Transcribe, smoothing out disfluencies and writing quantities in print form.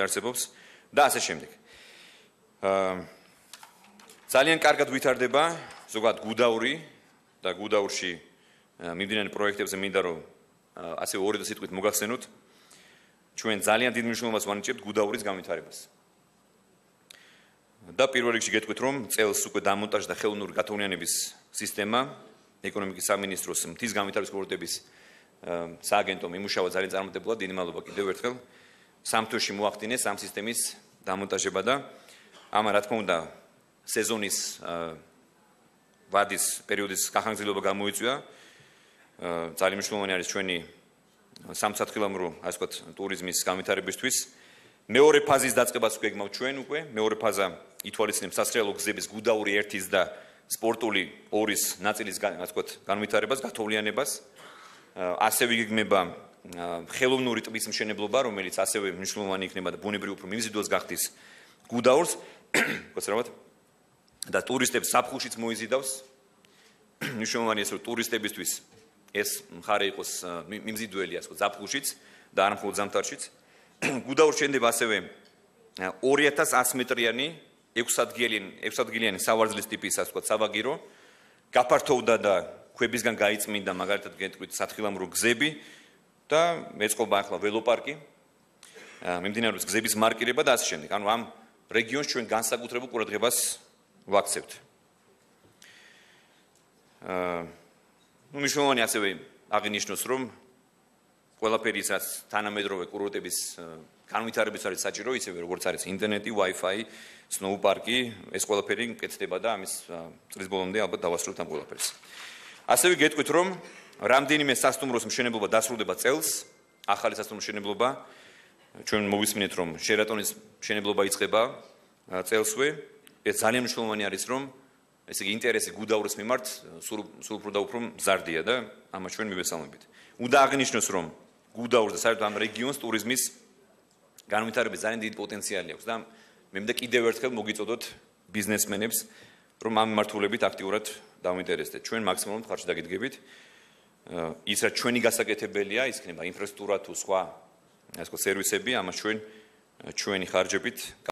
არსებობს და ასე შემდეგ. ძალიან კარგად ვითარდება ზოგადად გუდაური და გუდაურში მიმდინარე პროექტებზე მინდა რომ ასე ორი სიტყვით მოგახსენოთ ჩვენ ძალიან დიდ მნიშვნელობას ვანიჭებთ გუდაურის განვითარებას. და პირველ რიგში გეტყვით რომ წელს უკვე დამონტაჟდა ხელოვნური გათოვლიანების სისტემა ეკონომიკის სამინისტროს მთის განვითარების პროექტების სააგენტომ იმუშავა ძალიან წარმატებულად დიდი მადლობა კიდევ ერთხელ სამ თვეში მოახდინეს ამ სისტემის დამონტაჟება და ამან რა თქმა უნდა სეზონის ვადის პერიოდის გახანგრძლივობა გამოიწვია ძალიან მნიშვნელოვანი არის ჩვენი სამსათხილამურო ასე ვთქვათ ტურიზმის განვითარებისთვის მეორე ფაზის დაწყებას გვეგმავთ ჩვენ უკვე მეორე ფაზა ითვალისწინებს სასრეალო გზების გუდაური 1-ის და სპორტული 2-ის ნაწილის ასე ვთქვათ განვითარებას გათოვლიანებას ასევე იგეგმება ხელოვნური ტბის მშენებლობა რომელიც ასევე მნიშვნელოვანი იქნება და ბუნებრივ უფრო მიმზიდველს გახდის გუდაურს გასწრაფად და ტურისტებს საფხულშიც მოიზიდავს მნიშვნელოვანია რომ ტურისტებისთვის ეს მხარე იყოს მიმზიდველი ასე ვთქვათ საფხულშიც და არ მხოლოდ ზამთარშიც გუდაურს შენდება ასევე 2100 მეტრიანი 6 ადგილიანი სავარძლის ტიპის ასე ვთქვათ სავაგირო გაფართოვდა და ქვებისგან გაიწმინდა მაგალითად გეტყვით სათხილამურო გზები და ეწყობა ახლა ველოპარკი მიმდინარეობს გზების მარკირება და ასე შემდეგ ანუ ამ რეგიონს ჩვენ განსაკუთრებულ ყურადღებას ვაქცევთ მნიშვნელოვანი ასევე აღინიშნოს რომ ყველაფერი რაც თანამედროვე კურორტების განვითარების არის საჭირო ისევე როგორც არის ინტერნეტი, Wi-Fi, სნოუპარკი, ეს ყველაფერი მკეთდება და ამის წლის ბოლომდე ალბათ დავასრულებთ ამ ყველაფერს. ასევე გეტყვით რომ რამდენიმე სასტუმროს მშენებლობა დასრულდება წელს, ახალი სასტუმროს მშენებლობა ჩვენ მოვისმინეთ რომ შერატონის მშენებლობა იწყება წელსვე, ეს ძალიან მნიშვნელოვანი არის რომ ესე იგი ინტერესი გუდაურის მიმართ სულ უფრო და უფრო მზარდია და ამას ჩვენ მივესალმებით. უნდა აღინიშნოს რომ გუდაურს და საერთოდ ამ რეგიონს ტურიზმის განვითარების ძალიან დიდი პოტენციალი აქვს და მე მინდა კიდევ ერთხელ მოგიწოდოთ ბიზნესმენებს რომ ამ მიმართულებით აქტიურად დავინტერესდეთ. ჩვენ მაქსიმალურად ხარჯს დაგიდგებით. ის რაც ჩვენი გასაკეთებელია, ის იქნება ინფრასტრუქტურა თუ სხვა ასე ვთქვათ სერვისები, ამას ჩვენი ხარჯებით